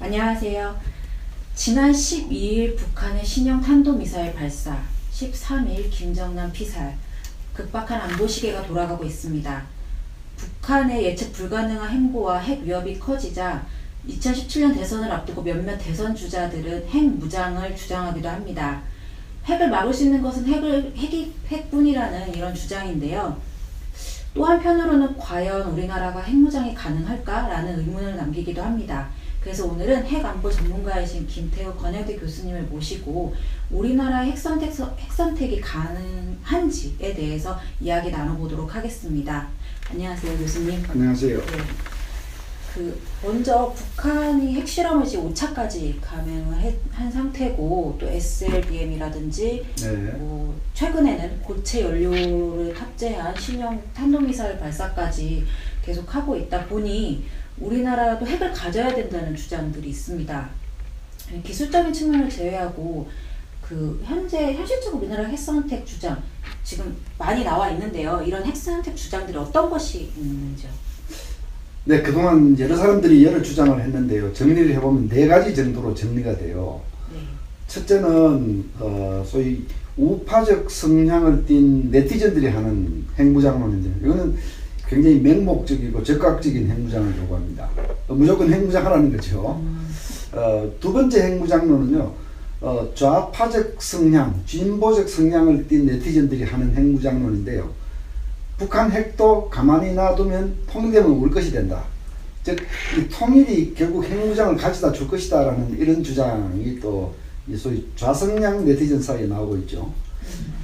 안녕하세요. 지난 12일 북한의 신형 탄도미사일 발사, 13일 김정남 피살, 급박한 안보 시계가 돌아가고 있습니다. 북한의 예측 불가능한 행보와 핵 위협이 커지자 2017년 대선을 앞두고 몇몇 대선 주자들은 핵 무장을 주장하기도 합니다. 핵을 막을 수 있는 것은 핵뿐이라는 이런 주장인데요. 또 한편으로는 과연 우리나라가 핵무장이 가능할까라는 의문을 남기기도 합니다. 그래서 오늘은 핵안보 전문가이신 김태우 건영대 교수님을 모시고 우리나라의 핵선택이 가능한지에 대해서 이야기 나눠보도록 하겠습니다. 안녕하세요, 교수님. 안녕하세요. 네. 먼저 북한이 핵실험을 지금 5차까지 감행을 한 상태고, 또 SLBM이라든지 최근에는 고체 연료를 탑재한 신형 탄도미사일 발사까지 계속하고 있다 보니 우리나라도 핵을 가져야 된다는 주장들이 있습니다. 기술적인 측면을 제외하고 현실적으로 우리나라 핵선택 주장 지금 많이 나와 있는데요. 이런 핵선택 주장들이 어떤 것이 있는지요? 네, 그동안 여러 사람들이 여러 주장을 했는데요. 정리를 해보면 4가지 정도로 정리가 돼요. 네. 첫째는 소위 우파적 성향을 띈 네티즌들이 하는 핵무장론인데, 이거는 굉장히 맹목적이고 적극적인 핵무장을 요구합니다. 무조건 핵무장하라는 거죠. 두 번째 핵무장론은요, 좌파적 성향, 진보적 성향을 띈 네티즌들이 하는 핵무장론인데요. 북한 핵도 가만히 놔두면 통일되면 올 것이 된다. 즉, 이 통일이 결국 핵무장을 가져다 줄 것이다 라는 이런 주장이 또 소위 좌성향 네티즌 사이에 나오고 있죠.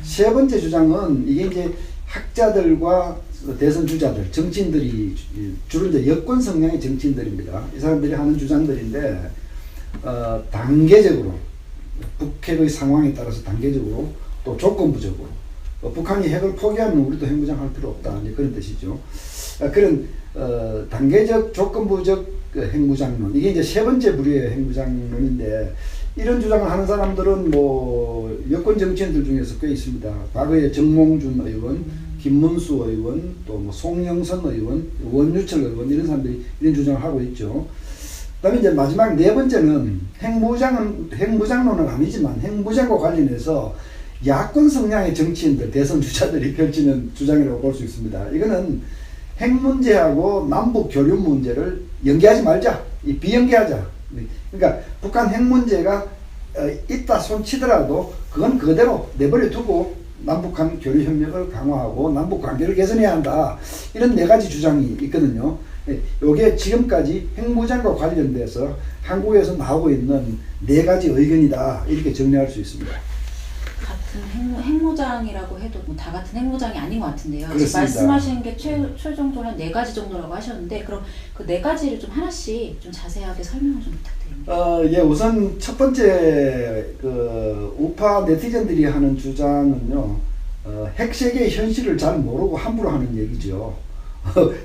세 번째 주장은 이게 이제 학자들과 대선 주자들, 정치인들이 주로 이제 여권 성향의 정치인들입니다. 이 사람들이 하는 주장들인데, 단계적으로 북핵의 상황에 따라서 단계적으로 또 조건부적으로 북한이 핵을 포기하면 우리도 핵무장할 필요 없다, 이제 그런 뜻이죠. 그런 단계적 조건부적 핵무장론, 이게 이제 세 번째 부류의 핵무장론인데, 이런 주장을 하는 사람들은 뭐 여권 정치인들 중에서 꽤 있습니다. 과거에 정몽준 의원, 김문수 의원, 또 뭐 송영선 의원, 원유철 의원, 이런 사람들이 이런 주장을 하고 있죠. 그다음에 이제 마지막 네 번째는 핵무장론은 아니지만 핵무장과 관련해서 야권 성향의 정치인들, 대선 주자들이 펼치는 주장이라고 볼 수 있습니다. 이거는 핵 문제하고 남북 교류 문제를 연계하지 말자, 비연계하자. 그러니까 북한 핵 문제가 있다 손치더라도 그건 그대로 내버려 두고 남북한 교류 협력을 강화하고 남북 관계를 개선해야 한다. 이런 4가지 주장이 있거든요. 이게 지금까지 핵무장과 관련돼서 한국에서 나오고 있는 4가지 의견이다, 이렇게 정리할 수 있습니다. 같은 핵무장이라고 해도 뭐 다 같은 핵무장이 아닌 것 같은데요. 그렇습니다. 말씀하신 게 최종적으로 한 4가지 정도라고 하셨는데, 그럼 그 4가지를 좀 하나씩 좀 자세하게 설명을 좀 부탁드립니다. 예, 우선 첫 번째 우파 네티즌들이 하는 주장은요, 핵세계의 현실을 잘 모르고 함부로 하는 얘기죠.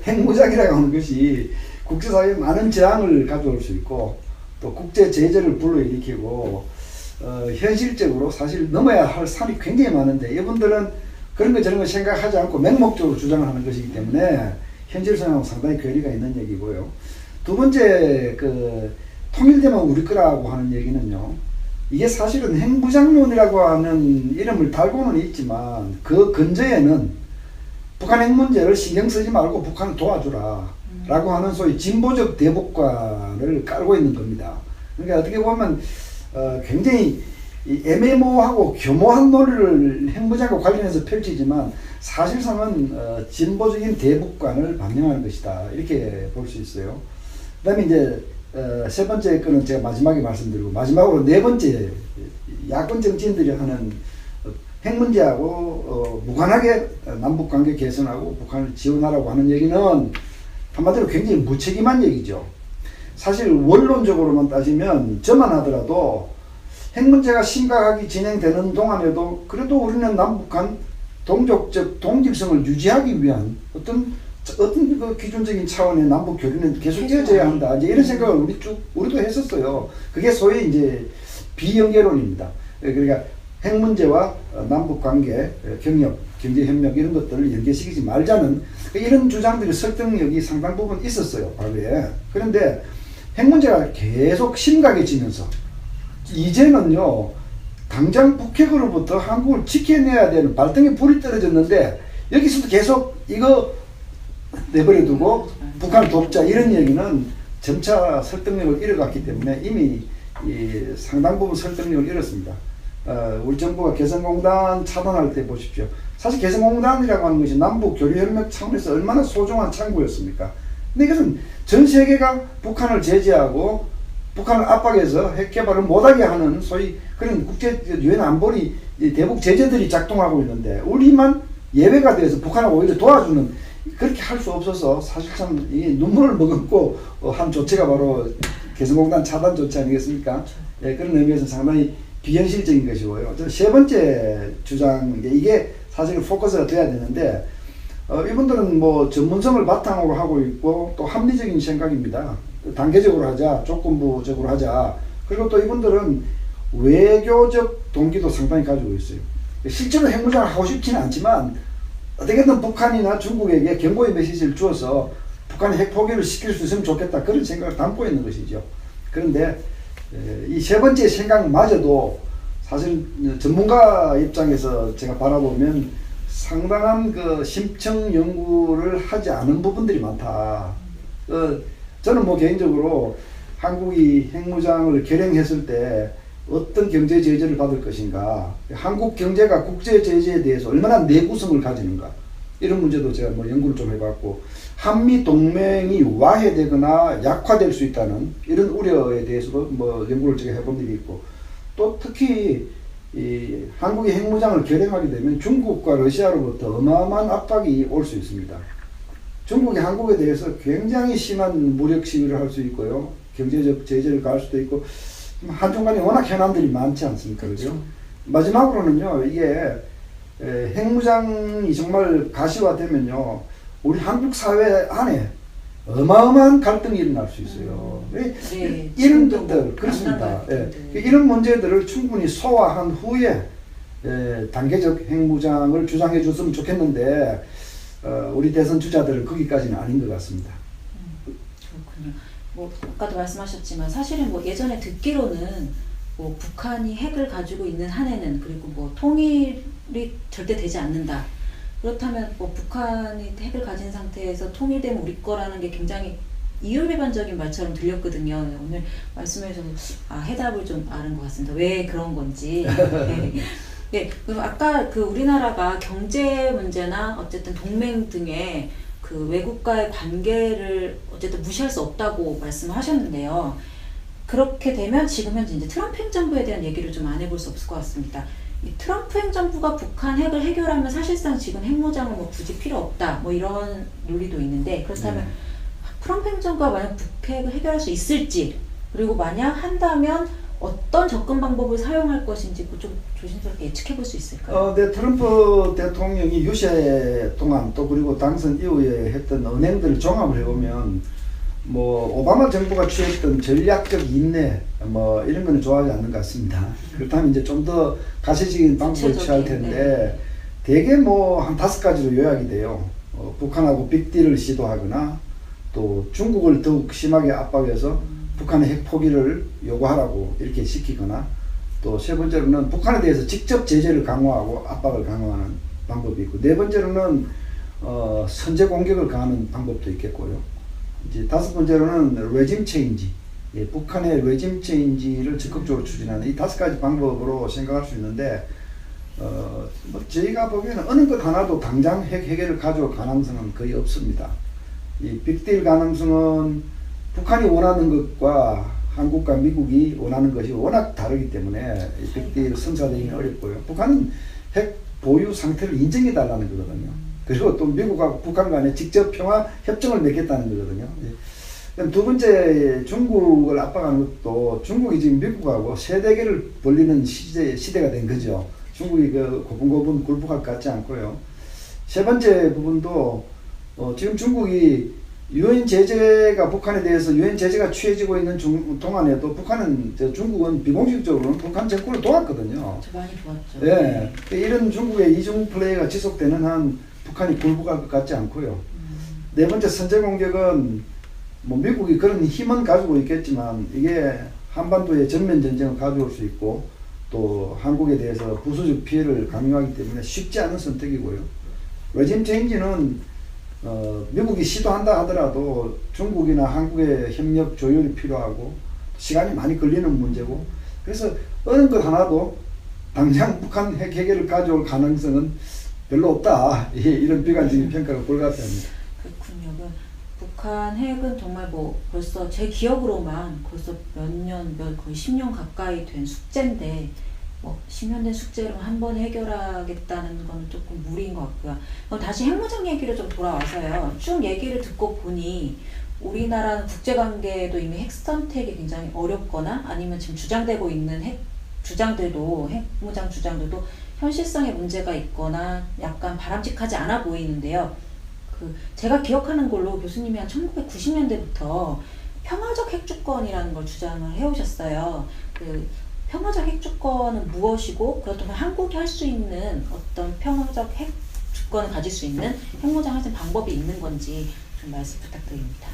핵무장이라고 하는 것이 국제사회에 많은 저항을 가져올 수 있고, 또 국제 제재를 불러일으키고, 현실적으로 사실 넘어야 할 산이 굉장히 많은데, 이분들은 그런 거 저런 거 생각하지 않고 맹목적으로 주장을 하는 것이기 때문에 현실성하고 상당히 괴리가 있는 얘기고요. 두 번째, 통일되면 우리 거라고 하는 얘기는요, 이게 사실은 핵무장론이라고 하는 이름을 달고는 있지만 그 근저에는 북한 핵 문제를 신경 쓰지 말고 북한을 도와주라 라고 하는 소위 진보적 대북관을 깔고 있는 겁니다. 그러니까 어떻게 보면 굉장히 애매모호하고 교모한 논리를 핵무장과 관련해서 펼치지만 사실상은 진보적인 대북관을 반영하는 것이다, 이렇게 볼 수 있어요. 그 다음에 이제 세 번째 거는 제가 마지막에 말씀드리고, 마지막으로 네 번째, 야권 정치인들이 하는 핵 문제하고 무관하게 남북관계 개선하고 북한을 지원하라고 하는 얘기는 한마디로 굉장히 무책임한 얘기죠. 사실 원론적으로만 따지면 저만 하더라도 핵 문제가 심각하게 진행되는 동안에도 그래도 우리는 남북한 동족적 동질성을 유지하기 위한 어떤 그 기준적인 차원의 남북 교류는 계속 이어져야 한다, 이제 이런 생각을 우리도 했었어요. 그게 소위 이제 비연계론입니다. 그러니까 핵 문제와 남북 관계, 경협, 경제 협력 이런 것들을 연계시키지 말자는 이런 주장들이 설득력이 상당 부분 있었어요, 과거에. 그런데 핵 문제가 계속 심각해지면서 이제는요 당장 북핵으로부터 한국을 지켜내야 되는 발등에 불이 떨어졌는데 여기서도 계속 이거 내버려두고 북한을 돕자 이런 얘기는 점차 설득력을 잃어갔기 때문에 이미 상당 부분 설득력을 잃었습니다. 우리 정부가 개성공단 차단할 때 보십시오. 사실 개성공단이라고 하는 것이 남북 교류협력 차원에서 얼마나 소중한 창구였습니까? 근데 이것은 전 세계가 북한을 제재하고 북한을 압박해서 핵 개발을 못하게 하는 소위 그런 국제 유엔 안보리 대북 제재들이 작동하고 있는데 우리만 예외가 돼서 북한을 오히려 도와주는 그렇게 할 수 없어서 사실상 이 눈물을 머금고 한 조치가 바로 개성공단 차단 조치 아니겠습니까? 예, 그런 의미에서 상당히 비현실적인 것이고요. 세 번째 주장 이게 사실 포커스가 돼야 되는데 이분들은 뭐 전문성을 바탕으로 하고 있고 또 합리적인 생각입니다. 단계적으로 하자, 조건부적으로 하자. 그리고 또 이분들은 외교적 동기도 상당히 가지고 있어요. 실제로 핵무장을 하고 싶지는 않지만 어떻게든 북한이나 중국에게 경고의 메시지를 주어서 북한의 핵 포기를 시킬 수 있으면 좋겠다 그런 생각을 담고 있는 것이죠. 그런데 이 세 번째 생각마저도 사실 전문가 입장에서 제가 바라보면 상당한 그 심층 연구를 하지 않은 부분들이 많다. 저는 뭐 개인적으로 한국이 핵무장을 결행했을 때 어떤 경제 제재를 받을 것인가, 한국 경제가 국제 제재에 대해서 얼마나 내구성을 가지는가 이런 문제도 제가 뭐 연구를 좀 해봤고 한미 동맹이 와해되거나 약화될 수 있다는 이런 우려에 대해서도 뭐 연구를 제가 해본 일이 있고 또 특히 이 한국이 핵무장을 결행하게 되면 중국과 러시아로부터 어마어마한 압박이 올 수 있습니다. 중국이 한국에 대해서 굉장히 심한 무력 시위를 할 수 있고요. 경제적 제재를 가할 수도 있고 한중간에 워낙 현안들이 많지 않습니까? 그렇죠? 마지막으로는요. 이게 핵무장이 정말 가시화되면요. 우리 한국 사회 안에 어마어마한 갈등이 일어날 수 있어요. 네, 이런 것들 그렇습니다. 예, 이런 문제들을 충분히 소화한 후에 단계적 핵무장을 주장해 줬으면 좋겠는데 우리 대선 주자들은 거기까지는 아닌 것 같습니다. 그렇군요. 뭐 아까도 말씀하셨지만 사실은 뭐 예전에 듣기로는 뭐 북한이 핵을 가지고 있는 한에는 그리고 뭐 통일이 절대 되지 않는다. 그렇다면 뭐 북한이 핵을 가진 상태에서 통일되면 우리 거라는 게 굉장히 이율배반적인 말처럼 들렸거든요. 오늘 말씀해서 해답을 좀 아는 것 같습니다. 왜 그런 건지. 네. 네, 그리고 아까 그 우리나라가 경제 문제나 어쨌든 동맹 등의 그 외국과의 관계를 어쨌든 무시할 수 없다고 말씀하셨는데요. 그렇게 되면 지금 현재 이제 트럼프 행정부에 대한 얘기를 좀 안 해볼 수 없을 것 같습니다. 이 트럼프 행정부가 북한 핵을 해결하면 사실상 지금 핵무장은 뭐 굳이 필요 없다 뭐 이런 논리도 있는데 그렇다면 트럼프 행정부가 만약 북핵을 해결할 수 있을지 그리고 만약 한다면 어떤 접근 방법을 사용할 것인지 좀 조심스럽게 예측해 볼 수 있을까요? 네, 트럼프 대통령이 유세 동안 또 그리고 당선 이후에 했던 언행들을 종합을 해보면 뭐 오바마 정부가 취했던 전략적 인내 뭐 이런 거는 좋아하지 않는 것 같습니다. 그렇다면 이제 좀 더 가시적인 방법을 취할 텐데 대개 뭐 한 5가지로 요약이 돼요. 북한하고 빅딜을 시도하거나 또 중국을 더욱 심하게 압박해서 북한의 핵 포기를 요구하라고 이렇게 시키거나 또 세 번째로는 북한에 대해서 직접 제재를 강화하고 압박을 강화하는 방법이 있고 네 번째로는 선제 공격을 가하는 방법도 있겠고요. 이제 다섯 번째로는 레짐 체인지, 북한의 레짐 체인지를 적극적으로 추진하는 이 5가지 방법으로 생각할 수 있는데 뭐 저희가 보기에는 어느 것 하나도 당장 핵 해결을 가져올 가능성은 거의 없습니다. 이 빅딜 가능성은 북한이 원하는 것과 한국과 미국이 원하는 것이 워낙 다르기 때문에 빅딜 성사되기는 어렵고요. 북한은 핵 보유 상태를 인정해 달라는 거거든요. 그리고 또 미국하고 북한 간에 직접 평화 협정을 맺겠다는 거거든요. 두 번째 중국을 압박하는 것도 중국이 지금 미국하고 세대계를 벌리는 시대가 된 거죠. 중국이 그 고분고분 굴복할 것 같지 않고요. 세 번째 부분도 지금 중국이 유엔 제재가 북한에 대해서 유엔 제재가 취해지고 있는 동안에도 북한은 중국은 비공식적으로는 북한 정권을 도왔거든요. 많이 도왔죠. 네, 이런 중국의 이중 플레이가 지속되는 한 북한이 굴복할 것 같지 않고요. 네 번째 선제 공격은 뭐 미국이 그런 힘은 가지고 있겠지만 이게 한반도에 전면 전쟁을 가져올 수 있고 또 한국에 대해서 부수적 피해를 강요하기 때문에 쉽지 않은 선택이고요. 레짐 체인지는 미국이 시도한다 하더라도 중국이나 한국의 협력 조율이 필요하고 시간이 많이 걸리는 문제고, 그래서 어느 것 하나도 당장 북한 핵 해결을 가져올 가능성은 별로 없다. 이런 비관적인 평가가 불가피합니다. 그렇군요. 북한 핵은 정말 뭐 벌써 제 기억으로만 벌써 거의 10년 가까이 된 숙제인데, 뭐 10년 된 숙제를 한 번에 해결하겠다는 건 조금 무리인 것 같고요. 그럼 다시 핵무장 얘기를 좀 돌아와서요. 쭉 얘기를 듣고 보니 우리나라는 국제관계도 이미 핵 선택이 굉장히 어렵거나 아니면 지금 주장되고 있는 핵 주장들도, 핵무장 주장들도 현실성에 문제가 있거나 약간 바람직하지 않아 보이는데요. 제가 기억하는 걸로 교수님이 한 1990년대부터 평화적 핵주권이라는 걸 주장을 해오셨어요. 평화적 핵주권은 무엇이고, 그렇다면 한국이 할 수 있는 어떤 평화적 핵주권을 가질 수 있는 핵무장할 수 있는 방법이 있는 건지 좀 말씀 부탁드립니다.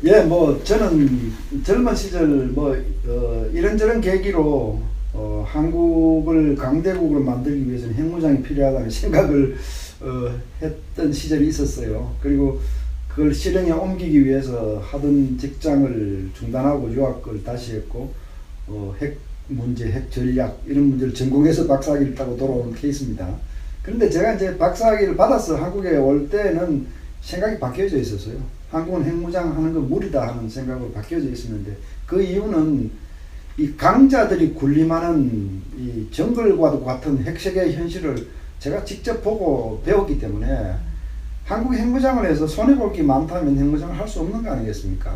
예, 뭐 저는 젊은 시절 이런저런 계기로 한국을 강대국으로 만들기 위해서는 핵무장이 필요하다는 생각을 했던 시절이 있었어요. 그리고 그걸 실행에 옮기기 위해서 하던 직장을 중단하고 유학을 다시 했고 핵 문제, 핵 전략 이런 문제를 전공해서 박사학위를 따고 돌아온 케이스입니다. 그런데 제가 이제 박사학위를 받아서 한국에 올 때는 생각이 바뀌어져 있었어요. 한국은 핵무장 하는 건 무리다 하는 생각으로 바뀌어져 있었는데, 그 이유는 이 강자들이 군림하는 이 정글과도 같은 핵세계의 현실을 제가 직접 보고 배웠기 때문에 한국이 핵무장을 해서 손해볼 게 많다면 핵무장을 할 수 없는 거 아니겠습니까?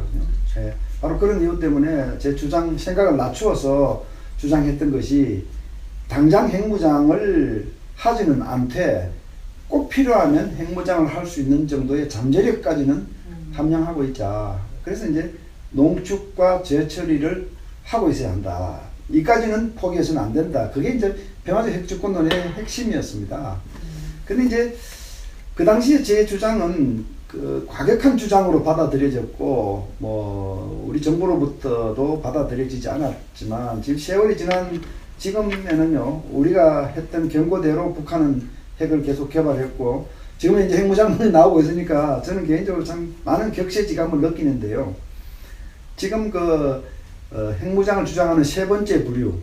네, 바로 그런 이유 때문에 제 생각을 낮추어서 주장했던 것이, 당장 핵무장을 하지는 않되 꼭 필요하면 핵무장을 할 수 있는 정도의 잠재력까지는 함양하고 있자. 그래서 이제 농축과 재처리를 하고 있어야 한다. 이까지는 포기해서는 안 된다. 그게 이제 평화적 핵주권론의 핵심이었습니다. 근데 이제 그 당시에 제 주장은 과격한 주장으로 받아들여졌고, 우리 정부로부터도 받아들여지지 않았지만, 지금 세월이 지난 지금에는요, 우리가 했던 경고대로 북한은 핵을 계속 개발했고, 지금은 이제 핵무장론이 나오고 있으니까 저는 개인적으로 참 많은 격세지감을 느끼는데요. 지금 핵무장을 주장하는 세 번째 부류,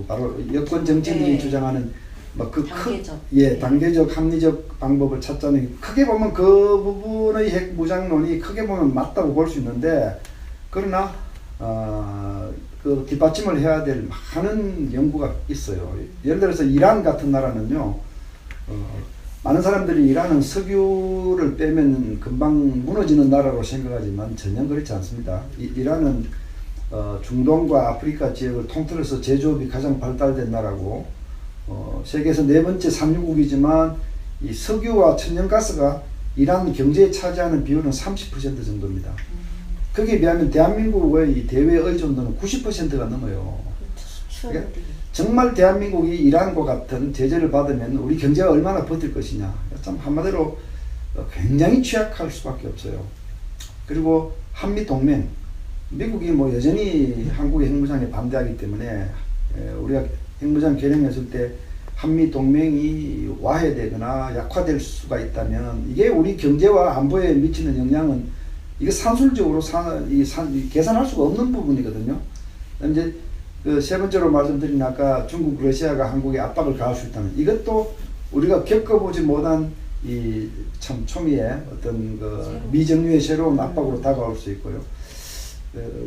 바로 여권 정치인들이 네. 주장하는 단계적. 단계적 합리적 방법을 찾자는, 크게 보면 그 부분의 핵무장론이 크게 보면 맞다고 볼 수 있는데, 그러나 그 뒷받침을 해야 될 많은 연구가 있어요. 예를 들어서 이란 같은 나라는요, 많은 사람들이 이란은 석유를 빼면 금방 무너지는 나라로 생각하지만 전혀 그렇지 않습니다. 이란은 중동과 아프리카 지역을 통틀어서 제조업이 가장 발달된 나라고, 세계에서 네 번째 산유국이지만 이 석유와 천연가스가 이란 경제에 차지하는 비율은 30% 정도입니다. 거기에 비하면 대한민국의 대외 의존도는 90%가 넘어요. 그러니까 정말 대한민국이 이란과 같은 제재를 받으면 우리 경제가 얼마나 버틸 것이냐. 참 한마디로 굉장히 취약할 수밖에 없어요. 그리고 한미동맹, 미국이 여전히 한국의 핵무장에 반대하기 때문에 우리가 핵무장 결행했을 때 한미동맹이 와해되거나 약화될 수가 있다면, 이게 우리 경제와 안보에 미치는 영향은 이게 산술적으로 계산할 수가 없는 부분이거든요. 이제 세 번째로 말씀드린 아까 중국, 러시아가 한국에 압박을 가할 수 있다면, 이것도 우리가 겪어보지 못한 이 참 초미의 어떤 미정유의 새로운 압박으로 다가올 수 있고요.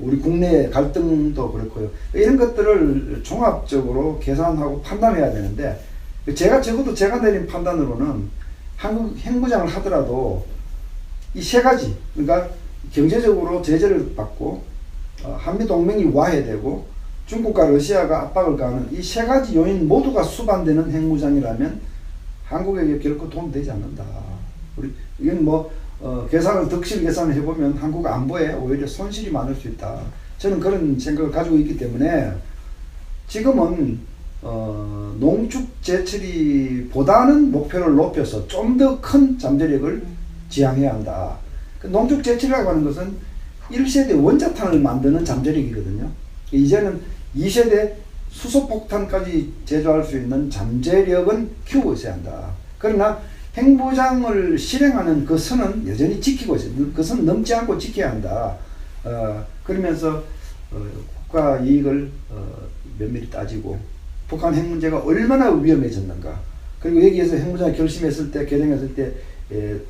우리 국내 갈등도 그렇고요. 이런 것들을 종합적으로 계산하고 판단해야 되는데, 적어도 제가 내린 판단으로는 한국 핵무장을 하더라도 이 세 가지, 그러니까 경제적으로 제재를 받고 한미동맹이 와해되고 중국과 러시아가 압박을 가하는 이 세 가지 요인 모두가 수반되는 핵무장이라면 한국에게 결코 도움되지 않는다. 이건 계산을 덕실 계산을 해보면 한국 안보에 오히려 손실이 많을 수 있다. 저는 그런 생각을 가지고 있기 때문에 지금은 농축 재처리보다는 목표를 높여서 좀 더 큰 잠재력을 지향해야 한다. 그 농축 제치라고 하는 것은 1세대 원자탄을 만드는 잠재력이거든요. 이제는 2세대 수소폭탄까지 제조할 수 있는 잠재력은 키우고 있어야 한다. 그러나 핵무장을 실행하는 그 선은 여전히 지키고 있어요. 그 선 넘지 않고 지켜야 한다. 그러면서 국가 이익을 면밀히 따지고 북한 핵 문제가 얼마나 위험해졌는가. 그리고 여기에서 핵무장 결심했을 때, 결정했을 때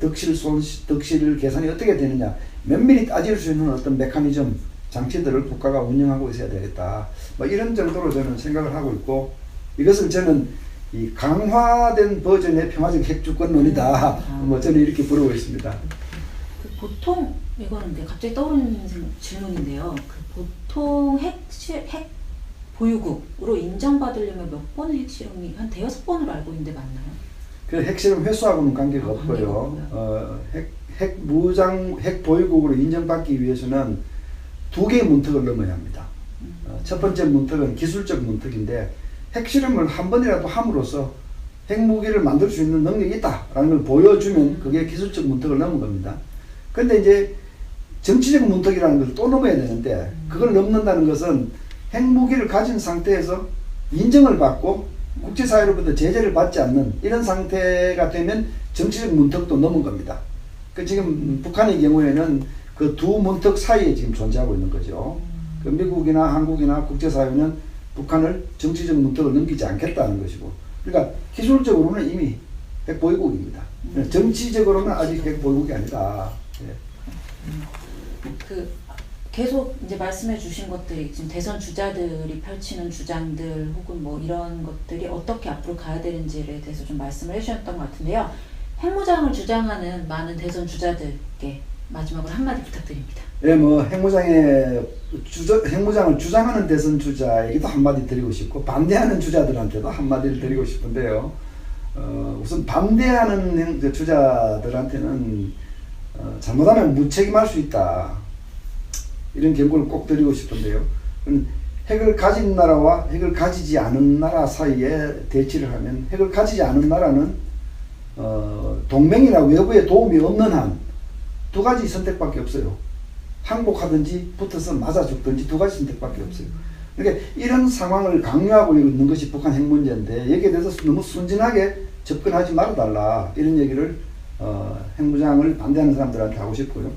덕실 계산이 어떻게 되느냐. 면밀히 따질 수 있는 어떤 메커니즘, 장치들을 국가가 운영하고 있어야 되겠다. 뭐 이런 정도로 저는 생각을 하고 있고, 이것을 저는 이 강화된 버전의 평화적 핵주권론이다. 뭐 저는 이렇게 부르고 있습니다. 보통 이거는 근데 갑자기 떠오르는 질문인데요. 보통 핵 보유국으로 인정받으려면 몇 번의 핵실험이 한 대여섯 번으로 알고 있는데 맞나요? 그 핵실험 횟수하고는 관계가 없고요. 핵 보유국으로 인정받기 위해서는 두 개의 문턱을 넘어야 합니다. 첫 번째 문턱은 기술적 문턱인데, 핵실험을 한 번이라도 함으로써 핵무기를 만들 수 있는 능력이 있다라는 걸 보여주면 그게 기술적 문턱을 넘은 겁니다. 근데 이제 정치적 문턱이라는 걸 또 넘어야 되는데, 그걸 넘는다는 것은 핵무기를 가진 상태에서 인정을 받고 국제사회로부터 제재를 받지 않는 이런 상태가 되면 정치적 문턱도 넘은 겁니다. 그 지금 북한의 경우에는 그 두 문턱 사이에 지금 존재하고 있는 거죠. 그 미국이나 한국이나 국제사회는 북한을 정치적 문턱을 넘기지 않겠다는 것이고, 그러니까 기술적으로는 이미 핵보유국입니다. 정치적으로는 아직 핵보유국이 아니다. 예. 계속 이제 말씀해 주신 것들이 지금 대선 주자들이 펼치는 주장들 혹은 뭐 이런 것들이 어떻게 앞으로 가야 되는지에 대해서 좀 말씀을 해주셨던 것 같은데요. 핵무장을 주장하는 많은 대선 주자들께 마지막으로 한마디 부탁드립니다. 예, 뭐 핵무장을 주장하는 대선 주자에게도 한마디 드리고 싶고, 반대하는 주자들한테도 한마디를 드리고 싶은데요. 우선 반대하는 주자들한테는 잘못하면 무책임할 수 있다. 이런 경고를 꼭 드리고 싶은데요. 핵을 가진 나라와 핵을 가지지 않은 나라 사이에 대치를 하면, 핵을 가지지 않은 나라는 동맹이나 외부의 도움이 없는 한 두 가지 선택밖에 없어요. 항복하든지 붙어서 맞아 죽든지 두 가지 선택밖에 없어요. 그러니까 이런 상황을 강요하고 있는 것이 북한 핵 문제인데, 여기에 대해서 너무 순진하게 접근하지 말아달라, 이런 얘기를 핵무장을 반대하는 사람들한테 하고 싶고요.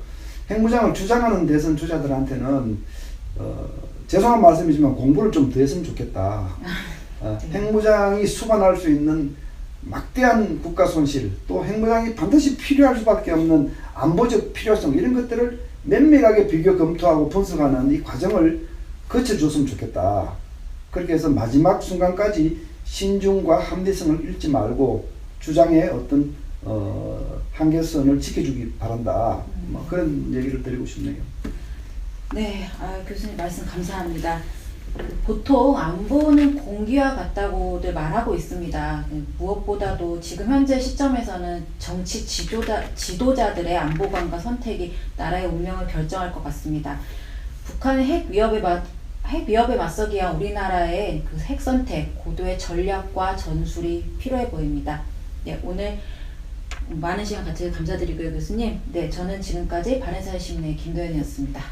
핵무장을 주장하는 대선 주자들한테는 죄송한 말씀이지만 공부를 좀 더 했으면 좋겠다. 핵무장이 수반할 수 있는 막대한 국가 손실, 또 핵무장이 반드시 필요할 수밖에 없는 안보적 필요성, 이런 것들을 면밀하게 비교 검토하고 분석하는 이 과정을 거쳐줬으면 좋겠다. 그렇게 해서 마지막 순간까지 신중과 합리성을 잃지 말고 주장의 어떤 한계선을 지켜주기 바란다. 뭐 그런 얘기를 드리고 싶네요. 네, 교수님 말씀 감사합니다. 보통 안보는 공기와 같다고들 말하고 있습니다. 무엇보다도 지금 현재 시점에서는 정치 지도자들의 안보관과 선택이 나라의 운명을 결정할 것 같습니다. 북한의 핵 위협에 맞서기 위한 우리나라의 그 핵 선택, 고도의 전략과 전술이 필요해 보입니다. 네, 오늘 많은 시간 같이 감사드리고요, 교수님. 네, 저는 지금까지 바른사회신문의 김도연이었습니다.